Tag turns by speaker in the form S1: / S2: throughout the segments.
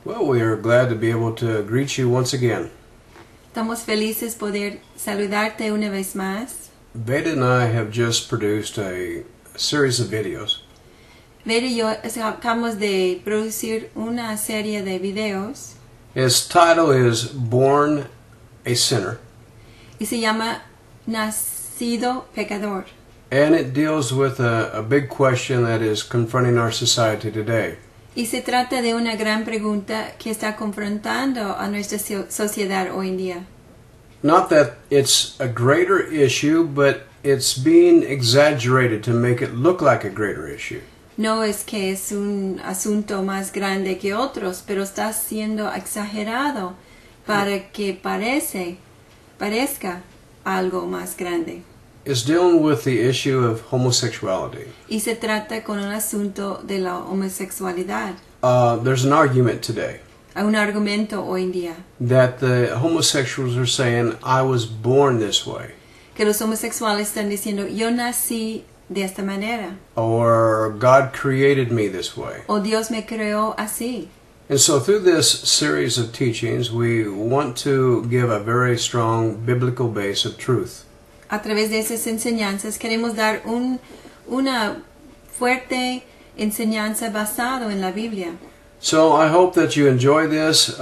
S1: Well, we are glad to be able to greet you once again.
S2: Estamos felices poder saludarte una vez más.
S1: Veda and I have just produced a series of videos.
S2: Veda y yo acabamos de producir una serie de videos
S1: Its title is Born a Sinner,
S2: y se llama Nacido Pecador.
S1: and it deals with a big question that is confronting our society today.
S2: Y se trata de una gran pregunta que está confrontando a nuestra sociedad hoy en día.
S1: Not that it's a greater issue, but it's being exaggerated to make it look like a greater issue.
S2: No es que es un asunto más grande que otros, pero está siendo exagerado para que parezca algo más grande.
S1: It's dealing with the issue of homosexuality.
S2: Y se trata con un asunto de la homosexualidad.
S1: There's an argument today
S2: Hay un argumento hoy en día
S1: that the homosexuals are saying, I was born this way,
S2: que los homosexuales están diciendo, yo nací de esta manera,
S1: or God created me this way.
S2: o Dios me creó así.
S1: And so through this series of teachings, we want to give a very strong biblical base of truth.
S2: A través de esas enseñanzas queremos dar una fuerte enseñanza basado en la Biblia.
S1: So I hope that you enjoy this.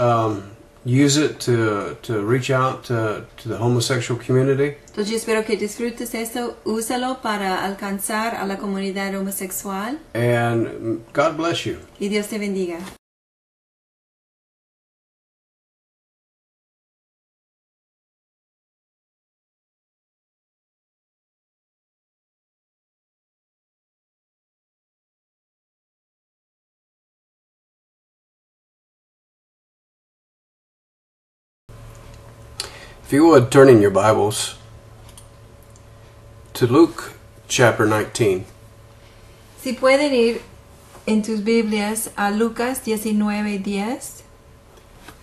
S1: Use it to reach out to the homosexual community.
S2: Entonces yo espero que disfrutes esto, úsalo para alcanzar a la comunidad homosexual
S1: And God bless you.
S2: y Dios te bendiga.
S1: If you would turn in your Bibles to Luke chapter 19.
S2: Si pueden ir en tus Biblias a Lucas 19:10.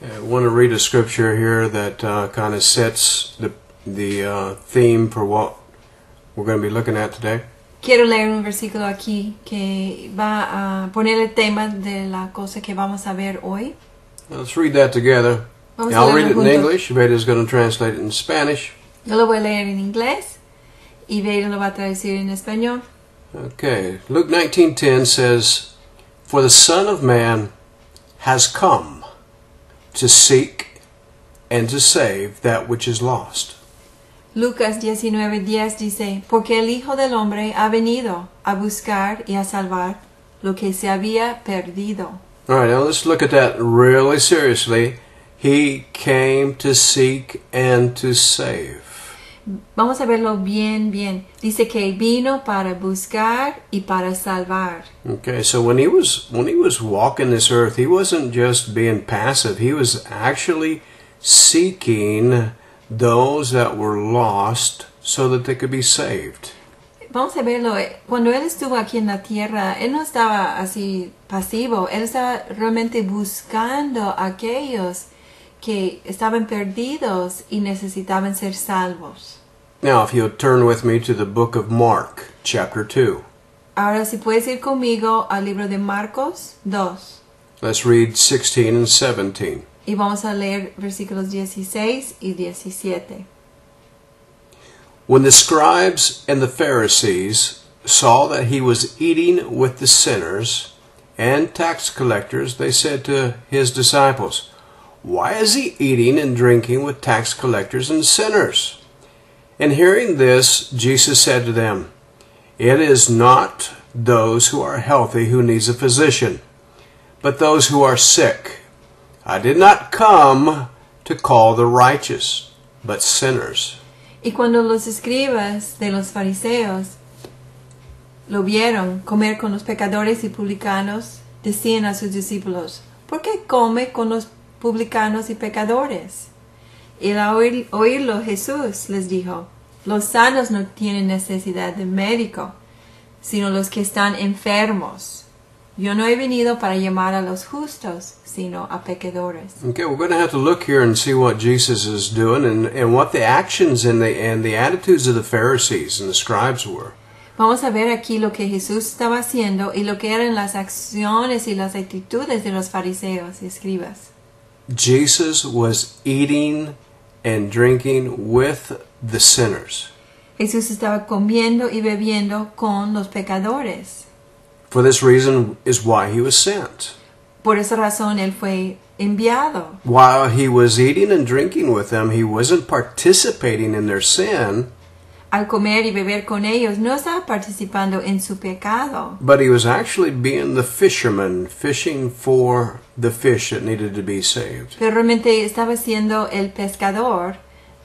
S1: I want to read a scripture here that kind of sets the theme for what we're going to be looking at today.
S2: Quiero leer un versículo aquí que va a poner el tema de la cosa que vamos a ver hoy.
S1: Let's read that together.
S2: Vamos a
S1: I'll read
S2: leerlo
S1: it in
S2: juntos.
S1: English. Veda's going to translate it in Spanish.
S2: Yo lo voy a leer en inglés y Veda lo va a traducir en español.
S1: Okay, Luke 19:10 says, For the Son of Man has come to seek and to save that which is lost.
S2: Lucas 19:10 dice, porque el Hijo del Hombre ha venido a buscar y a salvar lo que se había perdido.
S1: All right, now let's look at that really seriously. He came to seek and to save.
S2: Vamos a verlo bien. Dice que vino para buscar y para salvar.
S1: Okay, so when he was walking this earth, he wasn't just being passive. He was actually seeking those that were lost so that they could be saved.
S2: Vamos a verlo. Cuando él estuvo aquí en la tierra, él no estaba así pasivo. Él estaba realmente buscando a aquellos que estaban perdidos y necesitaban ser salvos.
S1: Now, if you'll turn with me to the book of Mark, chapter 2.
S2: Ahora, si puedes ir conmigo al libro de Marcos 2.
S1: Let's read 16 and 17.
S2: Y vamos a leer versículos 16 y 17.
S1: When the scribes and the Pharisees saw that he was eating with the sinners and tax collectors, they said to his disciples, Why is he eating and drinking with tax collectors and sinners? And hearing this, Jesus said to them, It is not those who are healthy who needs a physician, but those who are sick. I did not come to call the righteous, but sinners.
S2: Y cuando los escribas de los fariseos lo vieron comer con los pecadores y publicanos, decían a sus discípulos, ¿por qué come con los publicanos y pecadores? Y al oírlo Jesús les dijo, los sanos no tienen necesidad de médico, sino los que están enfermos. Yo no he venido para llamar a los justos, sino a pecadores.
S1: Okay, we're going to have to look here and see what Jesus is doing and what the actions and the attitudes of the Pharisees and the scribes were.
S2: Vamos a ver aquí lo que Jesús estaba haciendo y lo que eran las acciones y las actitudes de los fariseos y escribas.
S1: Jesus was eating and drinking with the sinners.
S2: Jesús estaba comiendo y bebiendo con los pecadores.
S1: For this reason is why he was sent.
S2: Por esa razón él fue enviado.
S1: While he was eating and drinking with them, he wasn't participating in their sin,
S2: Al comer y beber con ellos no estaba participando en su pecado,
S1: but he was actually being the fisherman, fishing for the fish that needed to be saved.
S2: pero realmente estaba siendo el pescador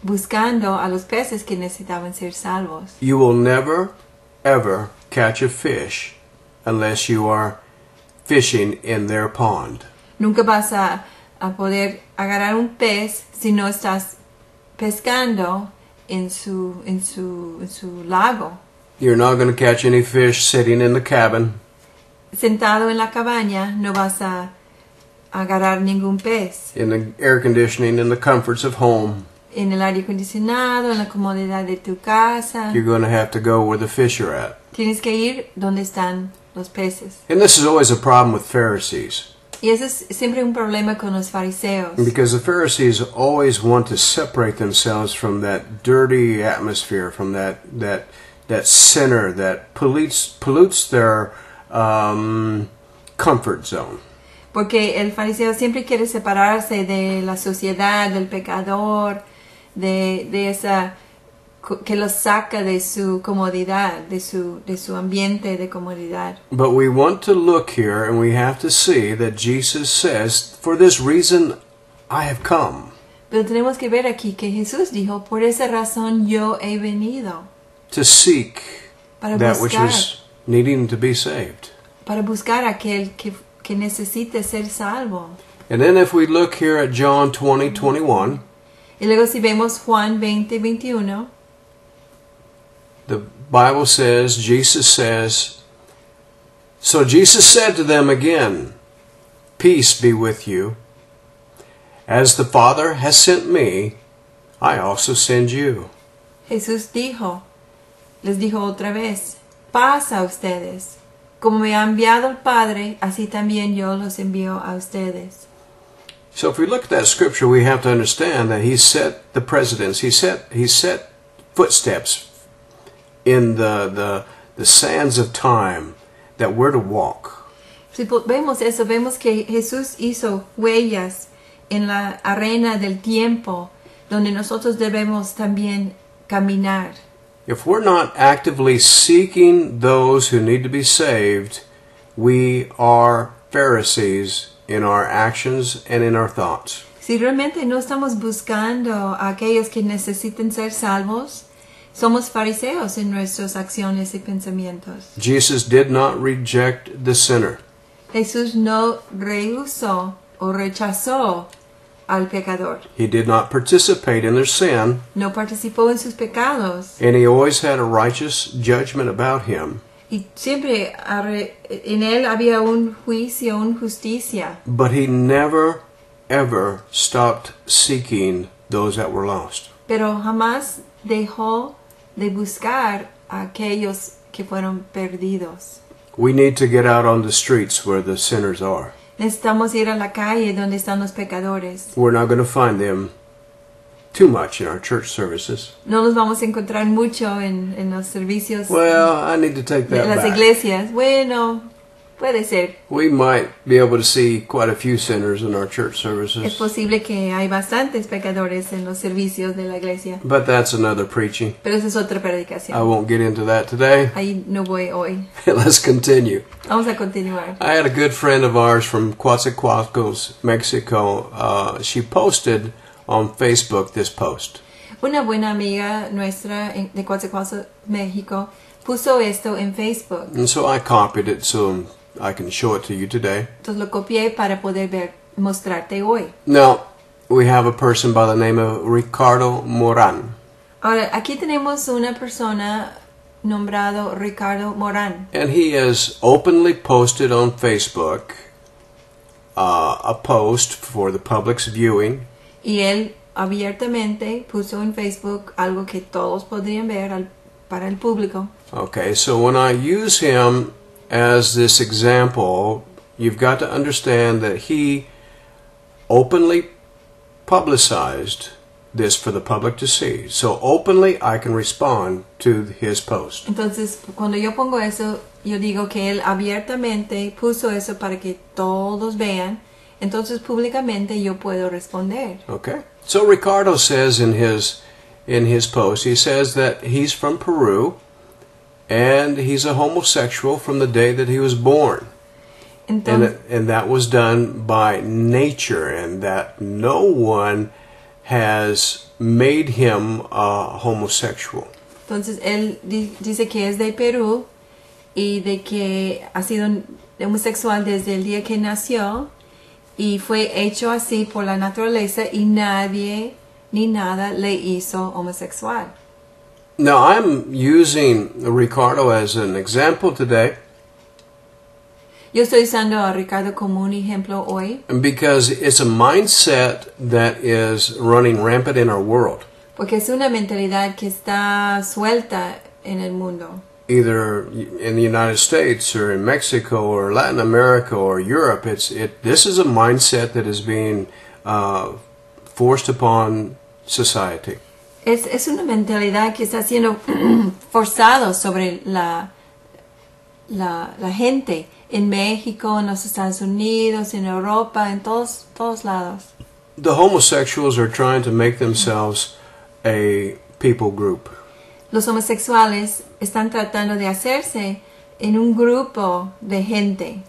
S2: buscando a los peces que necesitaban ser salvos.
S1: You will never, ever catch a fish unless you are fishing in their pond.
S2: Nunca vas a poder agarrar un pez si no estás pescando en su lago.
S1: You're not going to catch any fish sitting in the cabin.
S2: Sentado en la cabaña no vas a agarrar ningún pez.
S1: In the air conditioning, in the comforts of home.
S2: En el aire acondicionado, en la comodidad de tu casa.
S1: You're going to have to go where the fish are at.
S2: Tienes que ir donde están los peces.
S1: And this is always a problem with Pharisees.
S2: Y ese es siempre un problema con los fariseos.
S1: Because the Pharisees always want to separate themselves from that dirty atmosphere, from that sinner that pollutes their comfort zone.
S2: Porque el fariseo siempre quiere separarse de la sociedad, del pecador, de esa que los saca de su comodidad, de su ambiente de comodidad.
S1: But we want to look here and we have to see that Jesus says, for this reason I have come.
S2: Pero tenemos que ver aquí que Jesús dijo, por esa razón yo he venido.
S1: To seek
S2: Para
S1: that which
S2: buscar.
S1: was needing to be saved.
S2: Para buscar a aquel que necesite ser salvo.
S1: And then if we look here at John 20:21,
S2: Y luego si vemos Juan 20:21,
S1: the Bible says, Jesus says, so Jesus said to them again, peace be with you. As the Father has sent me, I also send you.
S2: Jesús les dijo otra vez, paz a ustedes. Como me ha enviado el Padre, así también yo los envío a ustedes.
S1: So if we look at that scripture, we have to understand that he set the precedence. He set footsteps in the sands of time that we're to walk.
S2: Si vemos eso, vemos que Jesús hizo huellas en la arena del tiempo, donde nosotros debemos también caminar.
S1: If we're not actively seeking those who need to be saved, we are Pharisees in our actions and in our thoughts.
S2: Si realmente no estamos buscando a aquellos que necesiten ser salvos, somos fariseos en nuestras acciones y pensamientos.
S1: Jesus did not reject the sinner.
S2: Jesús no rehusó o rechazó al pecador.
S1: He did not participate in their sin,
S2: No participó en sus pecados.
S1: and he always had a righteous judgment about him.
S2: Y siempre en él había un juicio, una justicia.
S1: But he never, ever stopped seeking those that were lost.
S2: Pero jamás dejó de buscar a aquellos que fueron perdidos.
S1: We need to get out on the streets where the sinners are.
S2: Necesitamos ir a la calle donde están los pecadores.
S1: We're not going to find them too much in our church services.
S2: No los vamos a encontrar mucho en los servicios
S1: Well, I need to take
S2: de
S1: that
S2: las
S1: back.
S2: iglesias. Bueno, puede ser.
S1: We might be able to see quite a few sinners in our church
S2: Es
S1: services.
S2: posible que hay bastantes pecadores en los servicios de la iglesia.
S1: But that's another preaching.
S2: Pero esa es otra
S1: I
S2: predicación.
S1: won't get into that today.
S2: Ahí no voy hoy.
S1: Let's continue.
S2: Vamos a continuar.
S1: I had a good friend of ours from Coatzacoalcos, Mexico. She posted on Facebook this post.
S2: Una buena amiga nuestra de Coatzacoalcos, México, puso esto en Facebook.
S1: And so I copied it so I can show it to you today.
S2: Entonces lo copié para poder mostrarte hoy.
S1: Now, we have a person by the name of Ricardo Moran.
S2: Ahora, aquí tenemos una persona nombrado Ricardo Morán.
S1: And he has openly posted on Facebook a post for the public's viewing.
S2: Y él abiertamente puso en Facebook algo que todos podrían ver para el público.
S1: Okay, so when I use him as this example, you've got to understand that he openly publicized this for the public to see. So openly I can respond to his post.
S2: Entonces, cuando yo pongo eso, yo digo que él abiertamente puso eso para que todos vean. Entonces, públicamente yo puedo responder.
S1: Okay. So Ricardo says in his post, he says that he's from Peru and he's a homosexual from the day that he was born.
S2: Entonces,
S1: And that was done by nature, and that no one has made him a homosexual.
S2: entonces él dice que es de Perú y de que ha sido homosexual desde el día que nació y fue hecho así por la naturaleza y nadie ni nada le hizo homosexual.
S1: Now, I'm using Ricardo as an example today
S2: Yo estoy usando a Ricardo como un ejemplo hoy
S1: because it's a mindset that is running rampant in our world.
S2: porque es una mentalidad que está suelta en el mundo.
S1: Either in the United States or in Mexico or Latin America or Europe, this is a mindset that is being forced upon society.
S2: Es una mentalidad que está siendo forzado sobre la gente en México, en los Estados Unidos, en Europa, en todos lados.
S1: The homosexuals are trying to make themselves a people group.
S2: Los homosexuales están tratando de hacerse en un grupo de gente.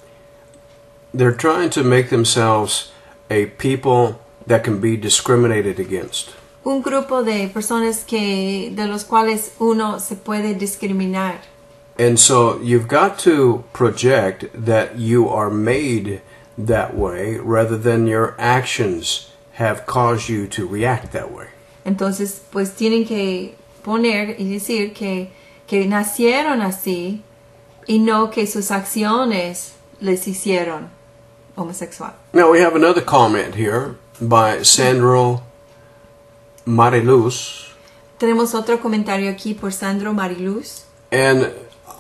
S1: They're trying to make themselves a people that can be discriminated against.
S2: Un grupo de personas de los cuales uno se puede discriminar.
S1: And so you've got to project that you are made that way rather than your actions have caused you to react that way.
S2: Entonces, pues tienen que poner y decir que nacieron así y no que sus acciones les hicieron homosexual.
S1: Now we have another comment here by Sandro Mariluz.
S2: Tenemos otro comentario aquí por Sandro Mariluz.
S1: And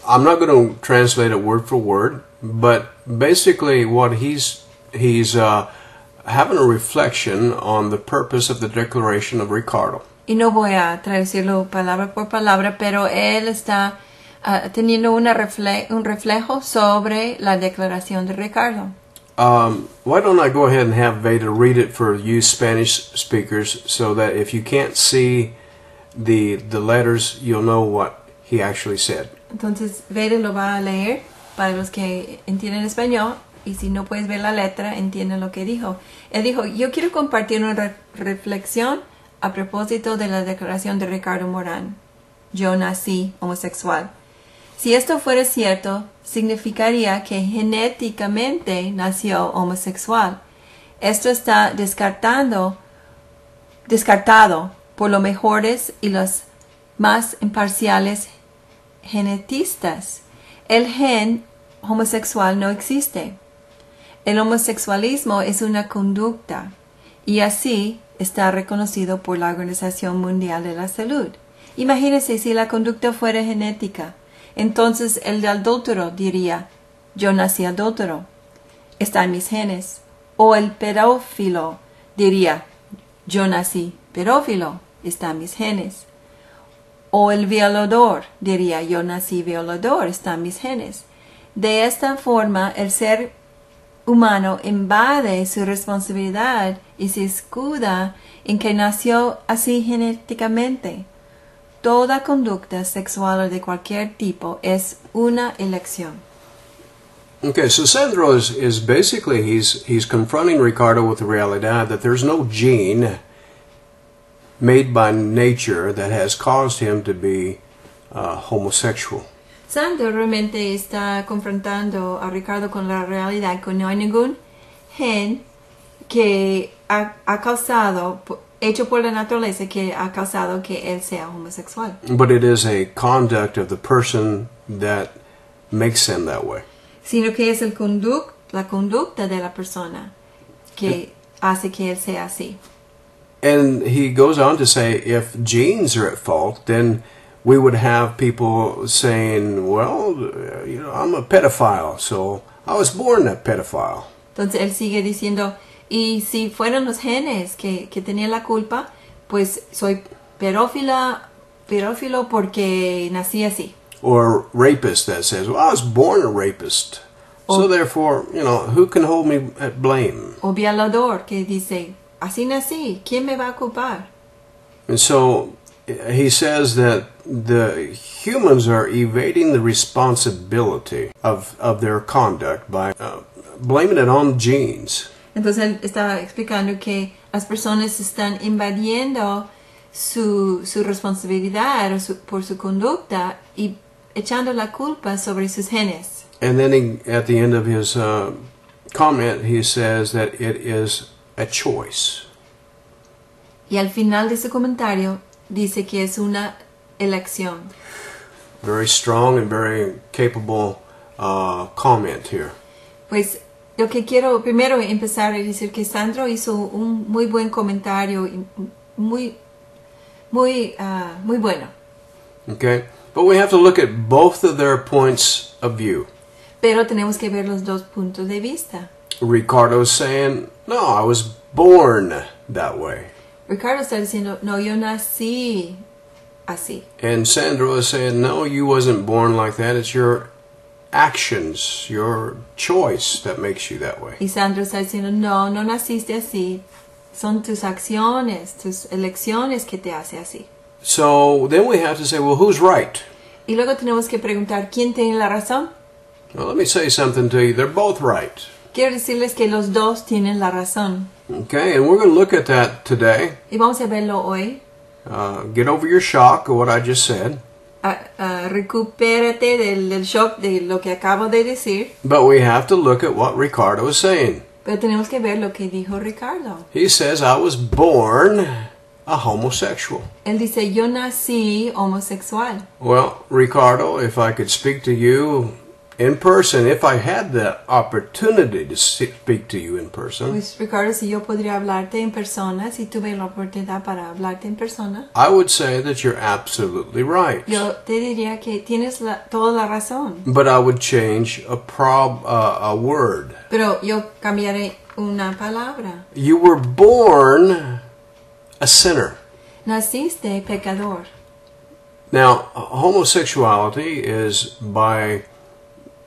S1: I'm not going to translate it word for word, but basically what he's having a reflection on the purpose of the declaration of Ricardo.
S2: Y no voy a traducirlo palabra por palabra, pero él está teniendo un reflejo sobre la declaración de Ricardo.
S1: Why don't I go ahead and have Veda read it for you Spanish speakers so that if you can't see the letters, you'll know what he actually said.
S2: Entonces, Veda lo va a leer para los que entienden español y si no puedes ver la letra, entienden lo que dijo. Él dijo, yo quiero compartir una reflexión a propósito de la declaración de Ricardo Morán. Yo nací homosexual. Si esto fuera cierto, significaría que genéticamente nació homosexual. Esto está descartado por los mejores y los más imparciales genetistas. El gen homosexual no existe. El homosexualismo es una conducta y así está reconocido por la Organización Mundial de la Salud. Imagínense si la conducta fuera genética. Entonces el de adúltero diría, yo nací adúltero, está en mis genes. O el pedófilo diría, yo nací pedófilo, está en mis genes. O el violador diría, yo nací violador, está en mis genes. De esta forma, el ser humano invade su responsabilidad y se escuda en que nació así genéticamente. Toda conducta sexual o de cualquier tipo es una elección.
S1: Okay, so Sandro is basically he's confronting Ricardo with the reality that there's no gene made by nature that has caused him to be homosexual.
S2: Sandro realmente está confrontando a Ricardo con la realidad que no hay ningún gen que ha causado, hecho por la naturaleza, que ha causado que él sea homosexual.
S1: But it is a conduct of the person that makes him that way.
S2: Sino que es la conducta de la persona que hace que él sea así.
S1: And he goes on to say, if genes are at fault, then we would have people saying, well, I'm a pedophile, so I was born a pedophile.
S2: Entonces él sigue diciendo, y si fueron los genes que tenían la culpa, pues soy pedófilo porque nací así.
S1: Or rapist that says, well, I was born a rapist. So therefore, who can hold me at blame?
S2: O violador que dice, así nací, ¿quién me va a culpar?
S1: And so he says that the humans are evading the responsibility of their conduct by blaming it on genes.
S2: Entonces él está explicando que las personas están invadiendo su responsabilidad por su conducta y echando la culpa sobre sus genes.
S1: And then at the end of his comment, he says that it is a choice.
S2: Y al final de su comentario dice que es una elección.
S1: Very strong and very capable comment here.
S2: Pues lo que quiero primero empezar a decir que Sandro hizo un muy buen comentario y muy bueno.
S1: Okay, but we have to look at both of their points of view.
S2: Pero tenemos que ver los dos puntos de vista.
S1: Ricardo's saying, no, I was born that way.
S2: Ricardo está diciendo, no, yo nací así.
S1: And Sandro is saying, no, you wasn't born like that. It's your actions, your choice that makes you that way.
S2: Y Sandro está diciendo, no naciste así. Son tus acciones, tus elecciones que te hace así.
S1: So then we have to say, well, who's right?
S2: Y luego tenemos que preguntar, ¿quién tiene la razón?
S1: Well, let me say something to you. They're both right.
S2: Quiero decirles que los dos tienen la razón.
S1: Okay, and we're going to look at that today.
S2: Y vamos a verlo hoy.
S1: Get over your shock of what I just said.
S2: Recupérate del shock de lo que acabo de decir.
S1: But we have to look at what Ricardo is saying.
S2: Pero tenemos que ver lo que dijo Ricardo.
S1: He says, I was born a homosexual.
S2: Él dice, yo nací homosexual.
S1: Well, Ricardo, if I could speak to you in person, if I had the opportunity to speak to you in person,
S2: Pues Ricardo, si yo podría hablarte en persona, si tuve la oportunidad para hablarte en persona,
S1: I would say that you're absolutely right.
S2: yo te diría que tienes toda la razón.
S1: But I would change a word.
S2: Pero yo cambiaré una palabra.
S1: You were born a sinner.
S2: Naciste pecador.
S1: Now, homosexuality is by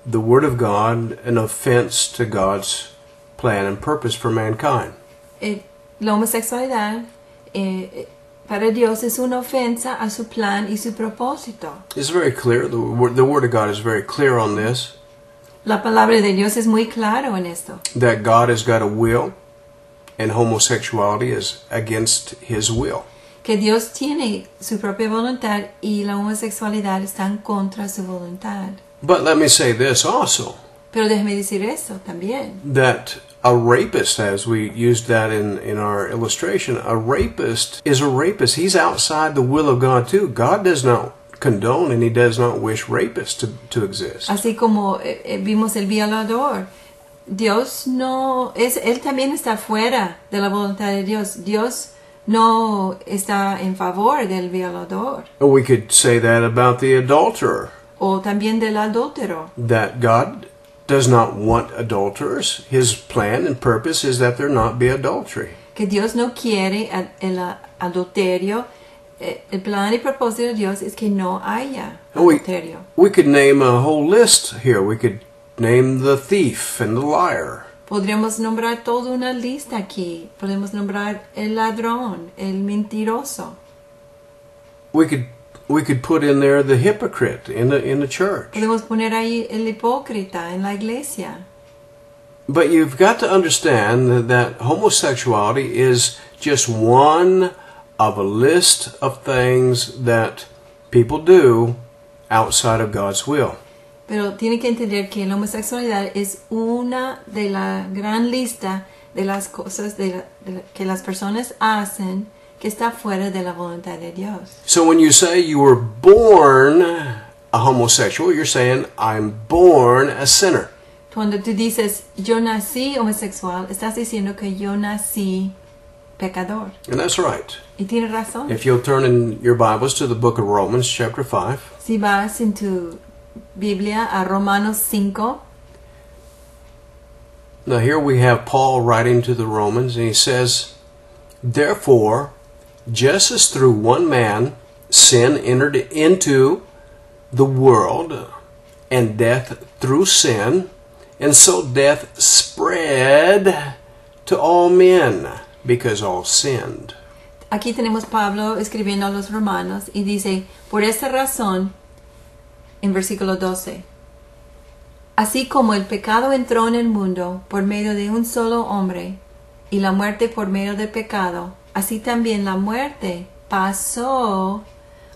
S1: the Word of God an offense to God's plan and purpose for mankind.
S2: La homosexualidad para Dios es una ofensa a su plan y su propósito.
S1: It's very clear. The Word of God is very clear on this.
S2: La palabra de Dios es muy claro en esto.
S1: That God has got a will, and homosexuality is against His will.
S2: Que Dios tiene su propia voluntad y la homosexualidad está en contra de su voluntad.
S1: But let me say this also.
S2: Pero déjeme decir esto también.
S1: That a rapist, as we used that in our illustration, a rapist is a rapist. He's outside the will of God too. God does not condone and He does not wish rapists to exist.
S2: Así como vimos el violador. Dios no es, él también está fuera de la voluntad de Dios. Dios no está en favor del violador.
S1: We could say that about the adulterer.
S2: O también del adúltero.
S1: That God does not want adulterers. His plan and purpose is that there not be adultery.
S2: Que Dios no quiere el adulterio. El plan y propósito de Dios es que no haya adulterio.
S1: We could name a whole list here. We could name the thief and the liar.
S2: Podríamos nombrar toda una lista aquí. Podemos nombrar el ladrón, el mentiroso.
S1: We could put in there the hypocrite in the church.
S2: Podemos poner ahí el hipócrita en la iglesia.
S1: But you've got to understand that homosexuality is just one of a list of things that people do outside of God's will.
S2: Pero tiene que entender que la homosexualidad es una de la gran lista de las cosas que las personas hacen que está fuera de la voluntad de Dios.
S1: So when you say you were born a homosexual, you're saying, I'm born a sinner.
S2: Cuando tú dices, yo nací homosexual, estás diciendo que yo nací pecador.
S1: And that's right.
S2: Y tiene razón.
S1: If you'll turn in your Bibles to the book of Romans, chapter 5.
S2: Si vas en tu Biblia a Romanos 5,
S1: Now here we have Paul writing to the Romans, and he says, "Therefore, just as through one man sin entered into the world, and death through sin, and so death spread to all men, because all sinned."
S2: aquí tenemos Pablo escribiendo a los romanos y dice, por esta razón, en versículo 12, así como el pecado entró en el mundo por medio de un solo hombre, y la muerte por medio del pecado, así también la muerte pasó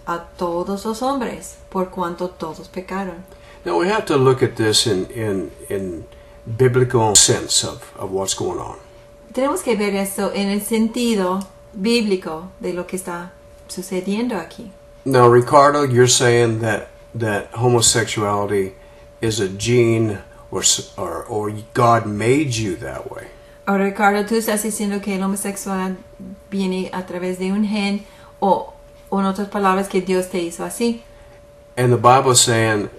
S2: a todos los hombres, por cuanto todos pecaron.
S1: Now we have to look at this in biblical sense of what's going on.
S2: Tenemos que ver esto en el sentido bíblico de lo que está sucediendo aquí.
S1: Now, Ricardo, you're saying that homosexuality is a gene, or God made you that way.
S2: Ahora, Ricardo, tú estás diciendo que el homosexual viene a través de un gen o en otras palabras que Dios te hizo así.
S1: And the Bible is saying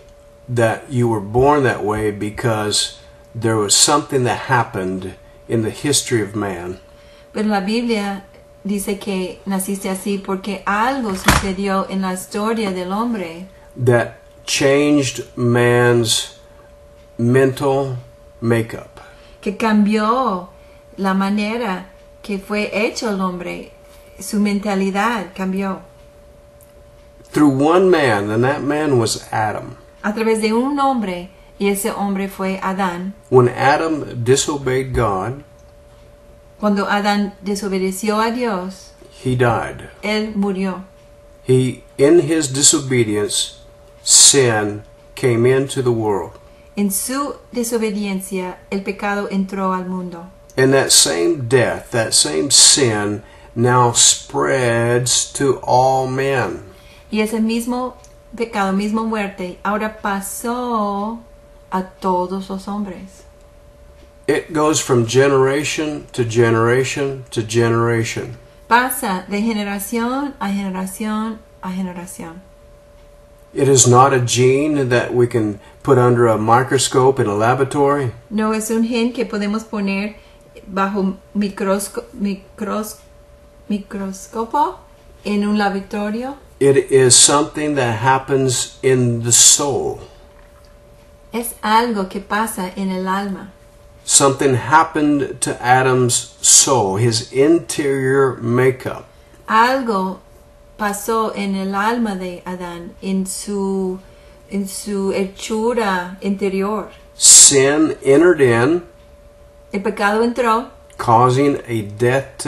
S1: that you were born that way because there was something that happened in the history of man
S2: Pero la Biblia dice que naciste así porque algo sucedió en la historia del hombre
S1: that changed man's mental makeup.
S2: que cambió la manera que fue hecho el hombre, su mentalidad cambió.
S1: Through one man, and that man was Adam.
S2: A través de un hombre, y ese hombre fue Adán.
S1: When Adam disobeyed God,
S2: Cuando Adán desobedeció a Dios,
S1: he died.
S2: él murió.
S1: In his disobedience, sin came into the world.
S2: En su desobediencia, el pecado entró al mundo.
S1: And that same death, that same sin, now spreads to all men.
S2: Y ese mismo pecado, misma muerte, ahora pasó a todos los hombres.
S1: It goes from generation to generation to generation.
S2: Pasa de generación a generación a generación.
S1: It is not a gene that we can put under a microscope in a laboratory.
S2: No es un gen que podemos poner bajo microscopio en un laboratorio.
S1: It is something that happens in the soul.
S2: Es algo que pasa en el alma.
S1: Something happened to Adam's soul, his interior makeup.
S2: Algo pasó en el alma de Adán, en su hechura interior.
S1: Sin entered in,
S2: El pecado entró
S1: causing a death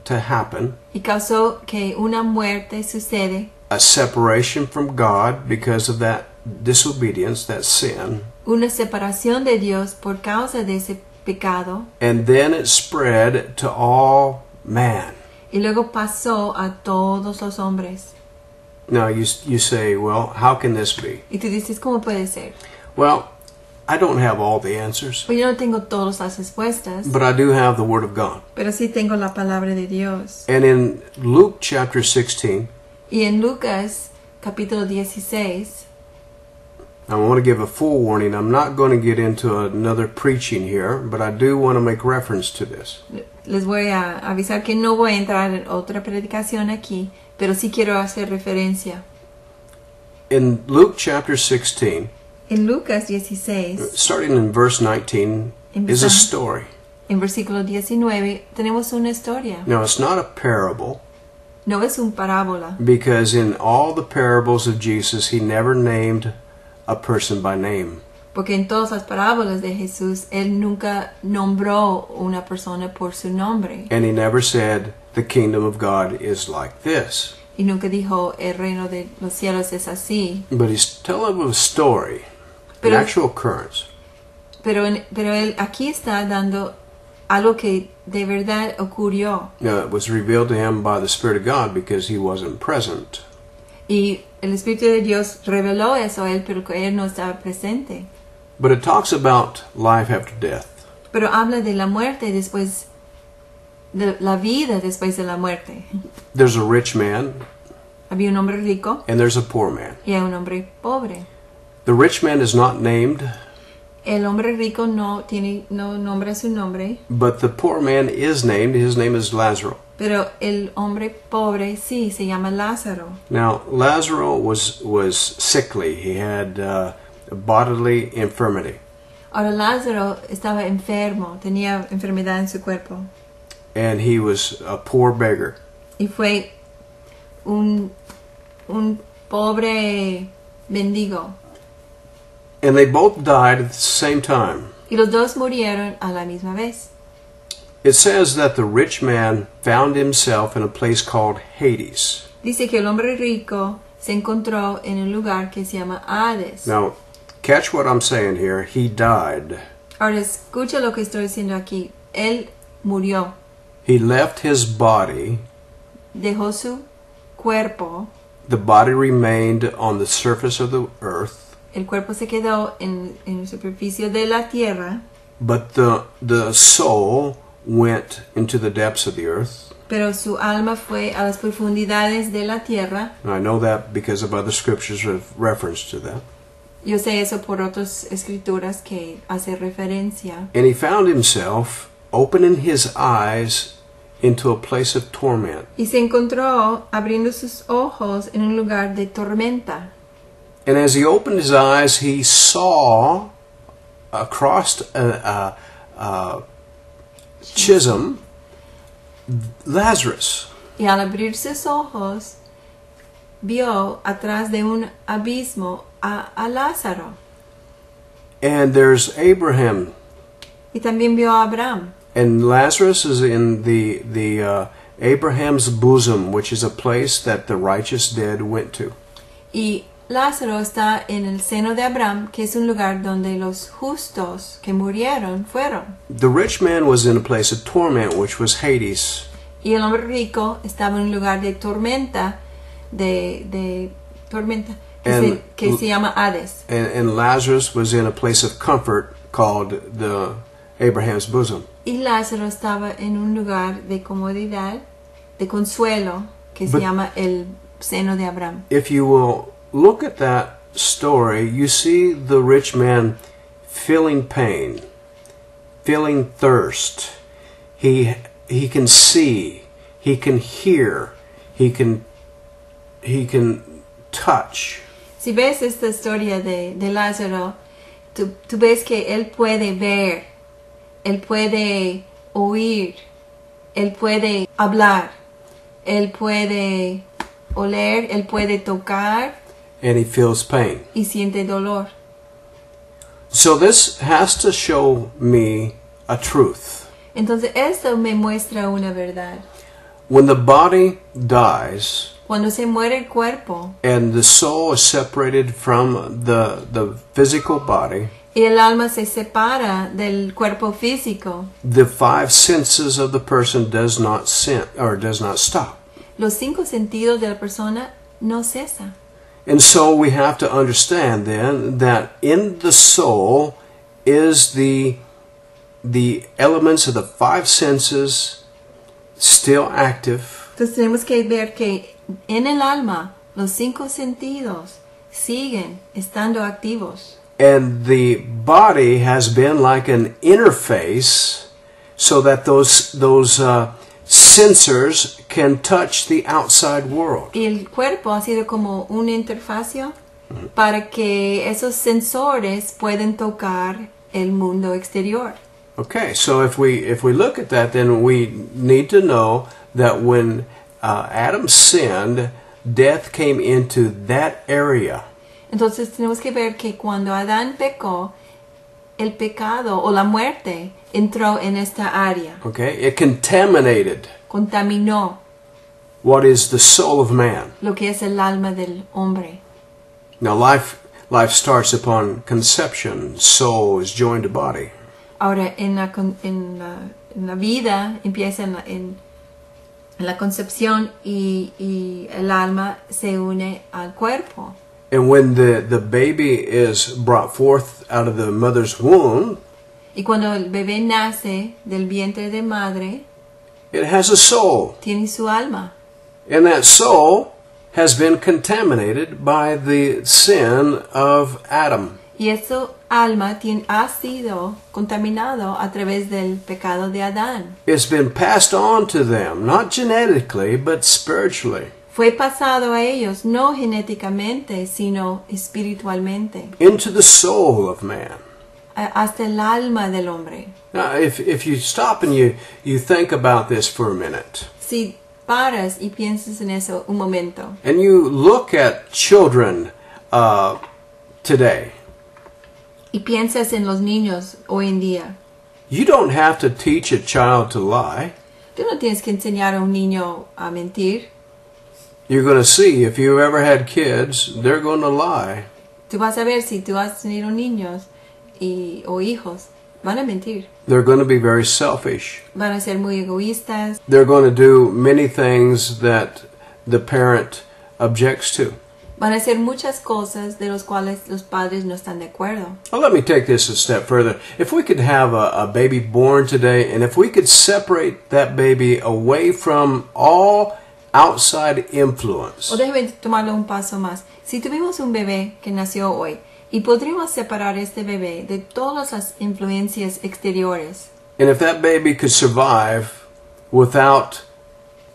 S1: to happen,
S2: y causó que una muerte sucede,
S1: a separation from God because of that disobedience, that sin,
S2: una separación de Dios por causa de ese pecado,
S1: and then it spread to all man.
S2: y luego pasó a todos los hombres.
S1: Now you say, well, how can this be?
S2: Y tú dices, ¿cómo puede ser?
S1: Well, I don't have all the answers,
S2: Pues yo no tengo todas las respuestas,
S1: but I do have the Word of God.
S2: pero sí tengo la palabra de Dios.
S1: And in Luke chapter 16,
S2: Y en Lucas capítulo 16,
S1: I want to give a full warning. I'm not going to get into another preaching here, but I do want to make reference to this.
S2: les voy a avisar que no voy a entrar en otra predicación aquí, pero sí quiero hacer referencia.
S1: In Luke chapter 16,
S2: En Lucas 16,
S1: starting in verse 19, is a story.
S2: en versículo 19, tenemos una historia.
S1: Now, it's not a parable,
S2: No es un parábola,
S1: because in all the parables of Jesus, he never named a person by name.
S2: porque en todas las parábolas de Jesús, él nunca nombró una persona por su nombre.
S1: And he never said, the kingdom of God is like this.
S2: Y nunca dijo, el reino de los cielos es así.
S1: But he's telling a story, an
S2: Pero-
S1: actual occurrence.
S2: Pero él aquí está dando algo que de verdad ocurrió.
S1: It was revealed to him by the Spirit of God because he wasn't present.
S2: Y el Espíritu de Dios reveló eso a él, pero que él no estaba presente.
S1: But it talks about life after death.
S2: Pero habla de la muerte después de la vida después de la muerte.
S1: There's a rich man
S2: Había un hombre rico
S1: and there's a poor man.
S2: y hay un hombre pobre.
S1: The rich man is not named,
S2: El hombre rico no nombra su nombre,
S1: but the poor man is named. His name is Lazarus.
S2: pero el hombre pobre sí se llama Lázaro.
S1: Now, Lazarus was sickly. He had bodily infirmity.
S2: Ahora Lázaro estaba enfermo, tenía enfermedad en su cuerpo
S1: And he was a poor beggar.
S2: y fue un pobre mendigo.
S1: And they both died at the same time.
S2: Y los dos murieron a la misma vez.
S1: It says that the rich man found himself in a place called Hades.
S2: Dice que el hombre rico se encontró en un lugar que se llama Hades.
S1: Now, catch what I'm saying here. He died.
S2: Ahora escucha lo que estoy diciendo aquí. Él murió,
S1: He left his body.
S2: dejó su cuerpo,
S1: The body remained on the surface of the earth.
S2: el cuerpo se quedó en la superficie de la tierra,
S1: But the soul went into the depths of the earth.
S2: pero su alma fue a las profundidades de la tierra.
S1: And I know that because of other scriptures with reference to that.
S2: Yo sé eso por otras escrituras que hace referencia.
S1: And he found himself opening his eyes into a place of torment.
S2: Y se encontró abriendo sus ojos en un lugar de tormenta.
S1: And as he opened his eyes, he saw across a chasm Lazarus.
S2: Y al abrir sus ojos, vio atrás de un abismo a Lázaro.
S1: And there's Abraham.
S2: Y también vio a Abraham.
S1: And Lazarus is in the Abraham's bosom, which is a place that the righteous dead went to.
S2: Y Lázaro está en el seno de Abraham, que es un lugar donde los justos que murieron fueron.
S1: The rich man was in a place of torment, which was Hades.
S2: Y el hombre rico estaba en un lugar de tormenta, de tormenta, que se llama Hades.
S1: And Lazarus was in a place of comfort called the Abraham's bosom.
S2: Y Lázaro estaba en un lugar de comodidad, de consuelo, que se llama el seno de Abraham.
S1: If you will look at that story, you see the rich man feeling pain, feeling thirst. He can see, he can hear, he can touch.
S2: Si ves esta historia de Lázaro, tú ves que él puede ver, él puede oír, él puede hablar, él puede oler, él puede tocar.
S1: And he feels pain.
S2: Y siente dolor.
S1: So this has to show me a truth.
S2: Entonces esto me muestra una verdad.
S1: When the body dies
S2: Cuando se muere el cuerpo
S1: and the soul is separated from the physical body,
S2: y el alma se separa del cuerpo físico,
S1: the five senses of the person does not stop.
S2: los 5 sentidos de la persona no cesan.
S1: And so we have to understand then that in the soul is the elements of the 5 senses still active.
S2: Entonces tenemos que ver que en el alma los 5 sentidos siguen estando activos.
S1: And the body has been like an interface so that those sensors can touch the outside world.
S2: Y el cuerpo ha sido como un interfacio para que esos sensores pueden tocar el mundo exterior.
S1: Okay, so if we look at that, then we need to know that when Adam sinned, death came into that area.
S2: Entonces tenemos que ver que cuando Adán pecó, el pecado o la muerte entró en esta área.
S1: Okay, it contaminated
S2: Contaminó
S1: what is the soul of man.
S2: lo que es el alma del hombre.
S1: Now life starts upon conception. Soul is joined to body.
S2: Ahora en la vida empieza en la concepción y el alma se une al cuerpo.
S1: And when the baby is brought forth out of the mother's womb,
S2: Y cuando el bebé nace del vientre de madre,
S1: It has a soul.
S2: tiene su alma.
S1: And that soul has been contaminated by the sin of Adam.
S2: Y esa alma ha sido contaminado a través del pecado de Adán.
S1: It's been passed on to them, not genetically, but spiritually.
S2: Fue pasado a ellos no genéticamente, sino espiritualmente,
S1: Into the soul of man.
S2: Hasta el alma del hombre.
S1: Now, if you stop and you think about this for a minute,
S2: Si paras y piensas en eso un momento,
S1: and you look at children today,
S2: y piensas en los niños hoy en día,
S1: you don't have to teach a child to lie.
S2: tú no tienes que enseñar a un niño a mentir.
S1: You're going to see, if you ever had kids, they're going to lie.
S2: Tú vas a ver si tú has tenido niños o hijos, van a mentir.
S1: They're going to be very selfish.
S2: Van a ser muy egoístas.
S1: They're going to do many things that the parent objects to.
S2: Van a hacer muchas cosas de las cuales los padres no están de acuerdo.
S1: Well, let me take this a step further. If we could have a baby born today, and if we could separate that baby away from all outside influence,
S2: O déjame tomarlo un paso más. Si tuvimos un bebé que nació hoy, y podríamos separar este bebé de todas las influencias exteriores,
S1: and if that baby could survive without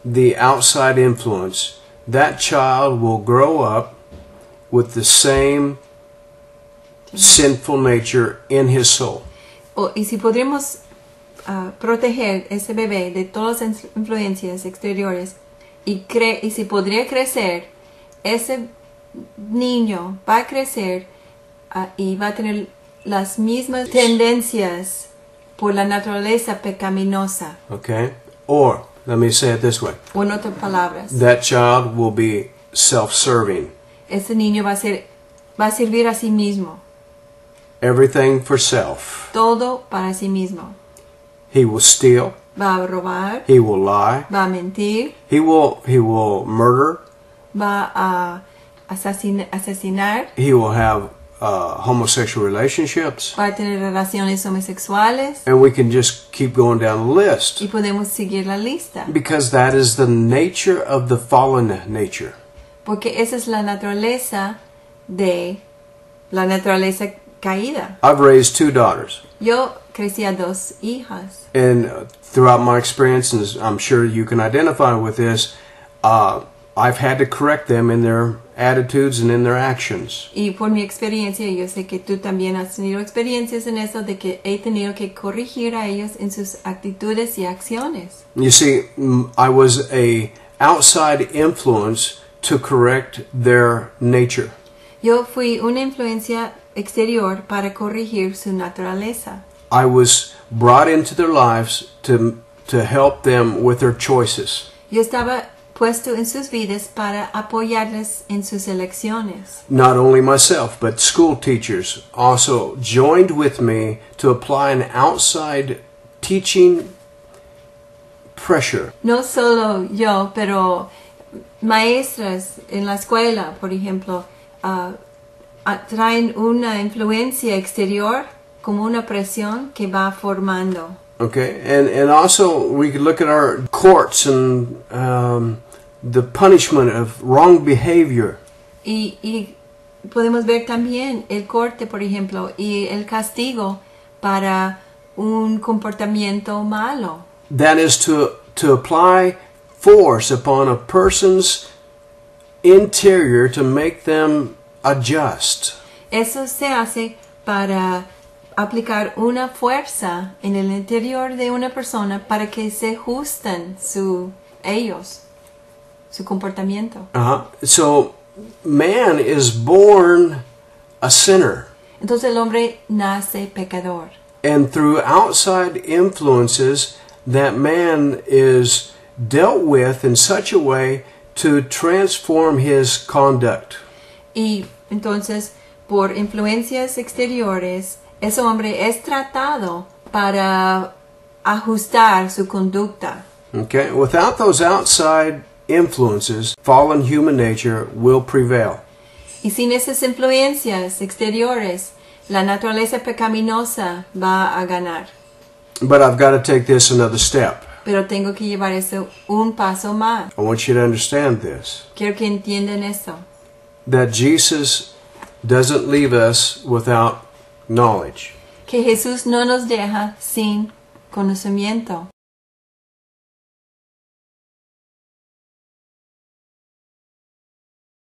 S1: the outside influence, that child will grow up with the same sinful nature in his soul.
S2: y si podríamos proteger ese bebé de todas las influencias exteriores, y si podría crecer, ese niño va a crecer y va a tener las mismas tendencias por la naturaleza pecaminosa.
S1: Okay? Or, let me say it this way.
S2: O en otras palabras,
S1: That child will be self-serving.
S2: ese niño va a servir a sí mismo.
S1: Everything for self.
S2: Todo para sí mismo.
S1: He will steal.
S2: Va a robar,
S1: He will lie.
S2: va a mentir,
S1: He will murder.
S2: va a asesinar,
S1: He will have homosexual relationships.
S2: va a tener relaciones homosexuales,
S1: And we can just keep going down the list.
S2: y podemos seguir la lista.
S1: Because that is the nature of the fallen nature.
S2: Porque esa es la naturaleza caída.
S1: I've raised 2 daughters.
S2: Yo crecí a 2 hijas.
S1: And throughout my experience, and I'm sure you can identify with this, I've had to correct them in their attitudes and in their actions.
S2: Y por mi experiencia, yo sé que tú también has tenido experiencias en eso, de que he tenido que corregir a ellos en sus actitudes y acciones.
S1: You see, I was a outside influence to correct their nature.
S2: Yo fui una influencia exterior para corregir su naturaleza.
S1: I was brought into their lives to help them with their choices.
S2: Yo estaba puesto en sus vidas para apoyarles en sus elecciones.
S1: Not only myself, but school teachers also joined with me to apply an outside teaching pressure.
S2: No solo yo, pero maestras en la escuela, por ejemplo, traen una influencia exterior como una presión que va formando.
S1: Okay, and also we could look at our courts and the punishment of wrong behavior.
S2: Y podemos ver también el corte, por ejemplo, y el castigo para un comportamiento malo.
S1: That is to apply force upon a person's interior to make them adjust.
S2: Eso se hace para aplicar una fuerza en el interior de una persona para que se ajusten su comportamiento.
S1: So man is born a sinner.
S2: Entonces el hombre nace pecador.
S1: And through outside influences, that man is dealt with in such a way to transform his conduct.
S2: Y entonces, por influencias exteriores, ese hombre es tratado para ajustar su conducta.
S1: Okay? Without those outside influences, fallen human nature will prevail.
S2: Y sin esas influencias exteriores, la naturaleza pecaminosa va a ganar.
S1: But I've got to take this another step.
S2: Pero tengo que llevar eso un paso más.
S1: I want you to understand this,
S2: Quiero que entiendan eso.
S1: that Jesus doesn't leave us without knowledge.
S2: Que Jesús no nos deja sin conocimiento.